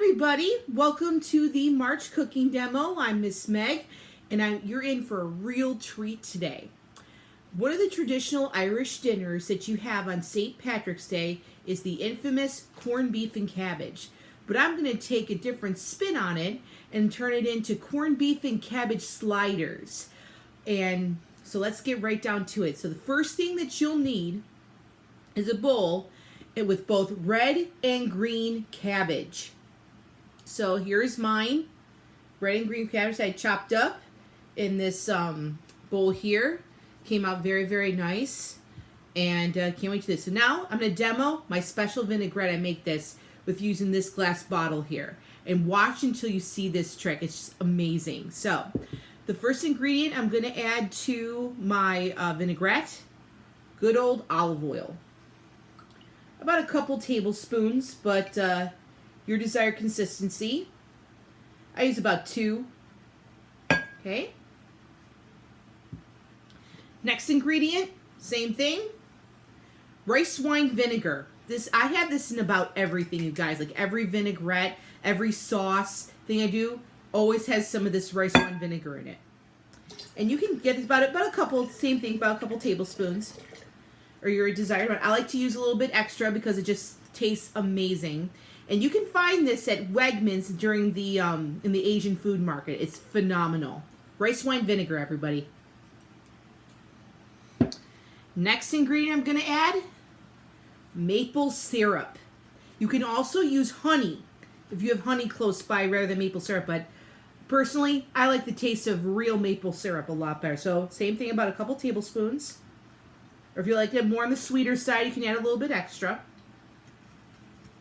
everybody, welcome to the March cooking demo. I'm Miss Meg, and you're in for a real treat today. One of the traditional Irish dinners that you have on St. Patrick's Day is the infamous corned beef and cabbage. But I'm going to take a different spin on it and turn it into corned beef and cabbage sliders. And so let's get right down to it. So the first thing that you'll need is a bowl with both red and green cabbage. So here's mine, red and green cabbage I chopped up in this bowl here. Came out very, very nice, and can't wait to this. So now I'm going to demo my special vinaigrette. I make this with using this glass bottle here. And watch until you see this trick. It's just amazing. So the first ingredient I'm going to add to my vinaigrette, good old olive oil. About a couple tablespoons, but your desired consistency. I use about 2. Okay. Next ingredient, same thing. Rice wine vinegar. I have this in about everything, you guys. Like every vinaigrette, every sauce thing I do always has some of this rice wine vinegar in it. And you can get about a couple, same thing, about a couple tablespoons, or your desired amount. I like to use a little bit extra because it just tastes amazing. And you can find this at Wegmans during the in the Asian food market. It's phenomenal. Rice wine vinegar, everybody. Next ingredient I'm going to add, maple syrup. You can also use honey if you have honey close by rather than maple syrup, but personally, I like the taste of real maple syrup a lot better. So same thing, about a couple tablespoons. Or if you like it more on the sweeter side, you can add a little bit extra.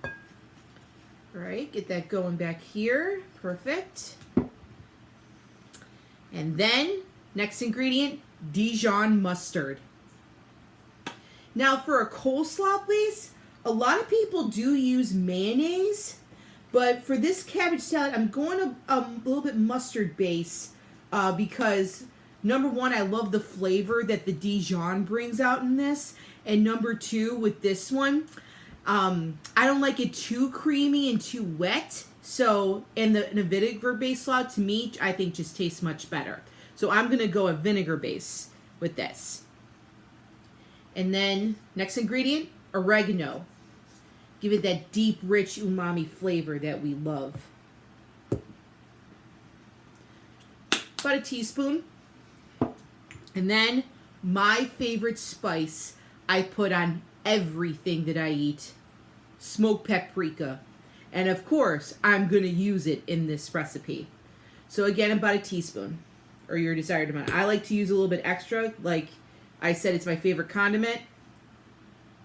All right, get that going back here. Perfect. And then, next ingredient, Dijon Mustard. Now for a coleslaw, please, a lot of people do use mayonnaise, but for this cabbage salad, I'm going a little bit mustard base because number one, I love the flavor that the Dijon brings out in this, and number two, with this one, I don't like it too creamy and too wet. So, and the vinegar based salad, to me, I think just tastes much better. So I'm going to go a vinegar base with this. And then, next ingredient, oregano. Give it that deep, rich umami flavor that we love. About a teaspoon. And then, my favorite spice I put on everything that I eat, smoked paprika. And of course, I'm going to use it in this recipe. So again, about a teaspoon, or your desired amount. I like to use a little bit extra, like I said, it's my favorite condiment.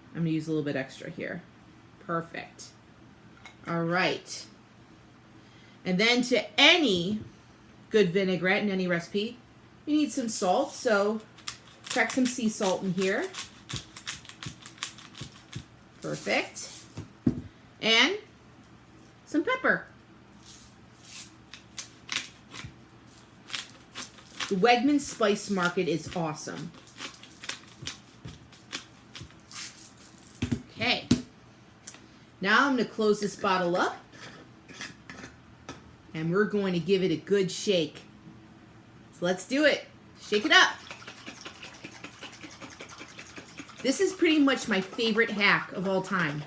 I'm going to use a little bit extra here. Perfect. All right. And then to any good vinaigrette in any recipe, you need some salt. So crack some sea salt in here. Perfect. And some pepper. The Wegmans Spice Market is awesome. Okay. Now I'm going to close this bottle up. And we're going to give it a good shake. So let's do it. Shake it up. This is pretty much my favorite hack of all time.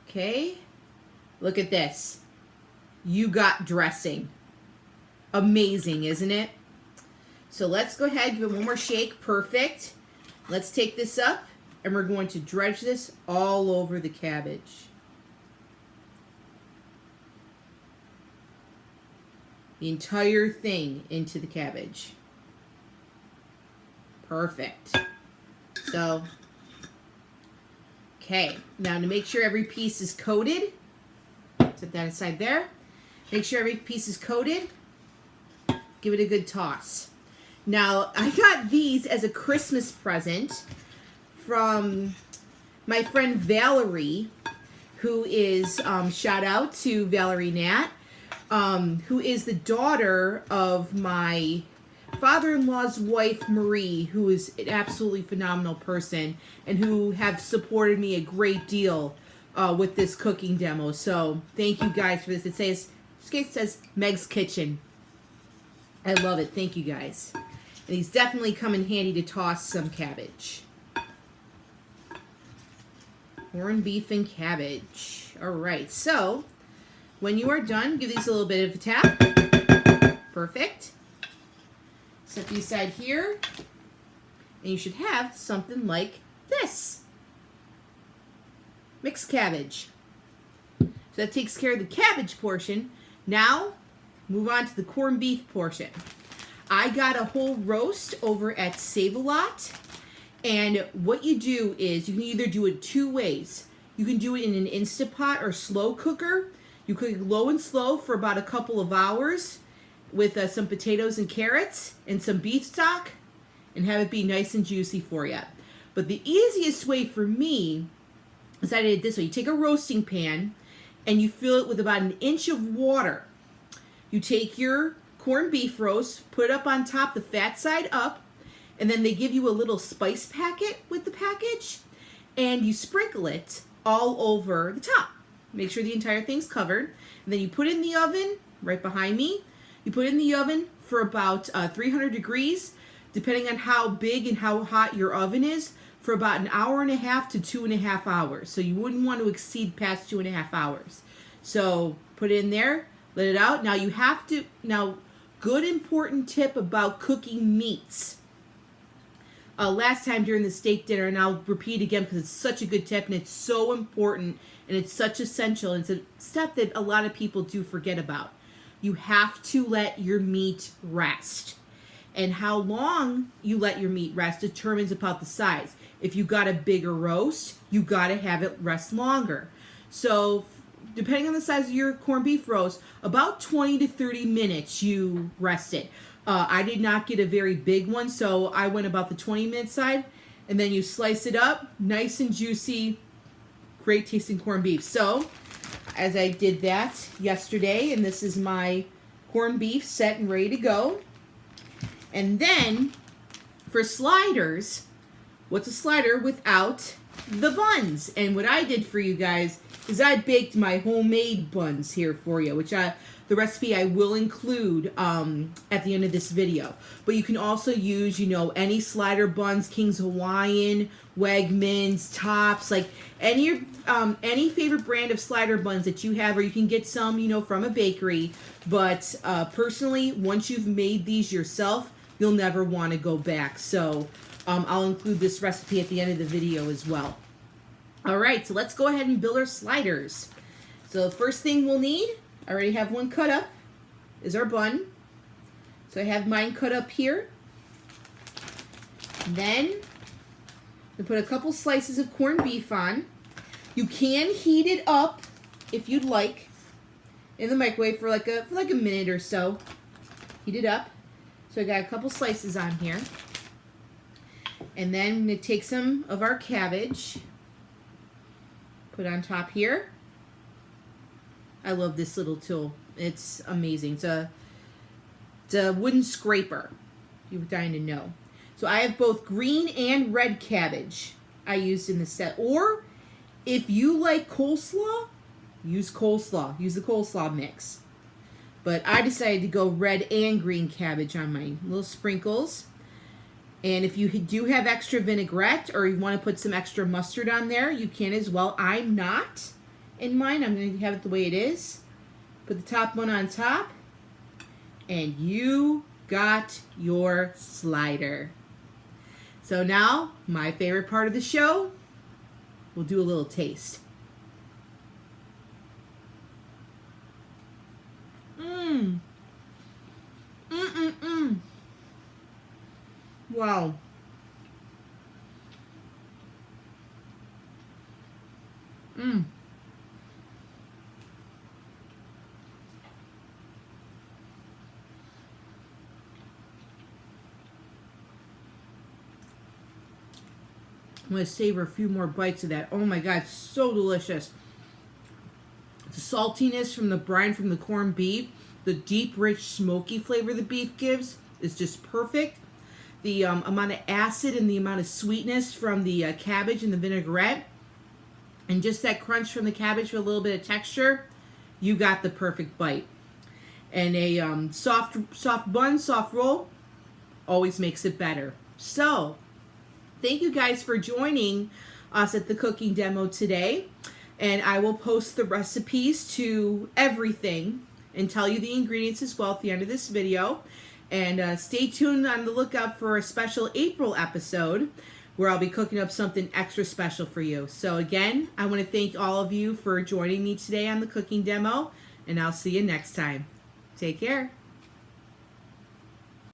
Okay. Look at this. You got dressing. Amazing, isn't it? So let's go ahead and give it one more shake. Perfect. Let's take this up, and we're going to dredge this all over the cabbage. The entire thing into the cabbage. Perfect. So, okay. Now to make sure every piece is coated, set that aside there. Make sure every piece is coated. Give it a good toss. Now, I got these as a Christmas present from my friend Valerie, who is, shout out to Valerie Nat, who is the daughter of my father-in-law's wife, Marie, who is an absolutely phenomenal person and who have supported me a great deal with this cooking demo. So thank you guys for this. It says Meg's Kitchen. I love it. Thank you guys. And these definitely come in handy to toss some cabbage. Corned beef and cabbage. All right. So when you are done, give these a little bit of a tap. Perfect. Set these aside here. And you should have something like this. Mixed cabbage. So that takes care of the cabbage portion. Now, move on to the corned beef portion. I got a whole roast over at Save-A-Lot. And what you do is, you can either do it two ways. You can do it in an Instapot or slow cooker. You cook it low and slow for about a couple of hours with some potatoes and carrots and some beef stock and have it be nice and juicy for you. But the easiest way for me is I did it this way. You take a roasting pan and you fill it with about 1 inch of water. You take your corned beef roast, put it up on top, the fat side up, and then they give you a little spice packet with the package, and you sprinkle it all over the top. Make sure the entire thing's covered. And then you put it in the oven, right behind me. You put it in the oven for about 300 degrees, depending on how big and how hot your oven is, for about 1.5 hours to 2.5 hours. So you wouldn't want to exceed past 2.5 hours. So put it in there, let it out. Now you have to, good important tip about cooking meats. Last time during the steak dinner, and I'll repeat again because it's such a good tip and it's so important and it's such essential. And it's a step that a lot of people do forget about. You have to let your meat rest. And how long you let your meat rest determines about the size. If you got a bigger roast, you got to have it rest longer. So depending on the size of your corned beef roast, about 20 to 30 minutes you rest it. I did not get a very big one, so I went about the 20-minute side. And then you slice it up, nice and juicy, great tasting corned beef. So as I did that yesterday, and this is my corned beef set and ready to go. And then for sliders, what's a slider without the buns? And what I did for you guys is I baked my homemade buns here for you, which the recipe I will include at the end of this video. But you can also use, any slider buns, King's Hawaiian, Wegmans, Tops, like any favorite brand of slider buns that you have, or you can get some, from a bakery. But personally, once you've made these yourself, you'll never want to go back. So I'll include this recipe at the end of the video as well. All right, so let's go ahead and build our sliders. So the first thing we'll need, I already have one cut up, is our bun. So I have mine cut up here. Then I put a couple slices of corned beef on. You can heat it up if you'd like in the microwave for like a minute or so. Heat it up. So I got a couple slices on here. And then I'm going to take some of our cabbage, put on top here. I love this little tool. It's amazing. It's a wooden scraper, if you were dying to know. So I have both green and red cabbage I used in the set. Or if you like coleslaw, use coleslaw. Use the coleslaw mix. But I decided to go red and green cabbage on my little sprinkles. And if you do have extra vinaigrette or you want to put some extra mustard on there, you can as well. I'm not in mine. I'm going to have it the way it is. Put the top one on top. And you got your slider. So now, my favorite part of the show, we'll do a little taste. Wow. I'm going to savor a few more bites of that. Oh my God, so delicious. The saltiness from the brine from the corned beef, the deep, rich, smoky flavor the beef gives is just perfect. The amount of acid and the amount of sweetness from the cabbage and the vinaigrette and just that crunch from the cabbage with a little bit of texture, you got the perfect bite. And a soft bun, soft roll, always makes it better. So, thank you guys for joining us at the cooking demo today. And I will post the recipes to everything and tell you the ingredients as well at the end of this video. And stay tuned on the lookout for a special April episode where I'll be cooking up something extra special for you. So again, I want to thank all of you for joining me today on the cooking demo, and I'll see you next time. Take care.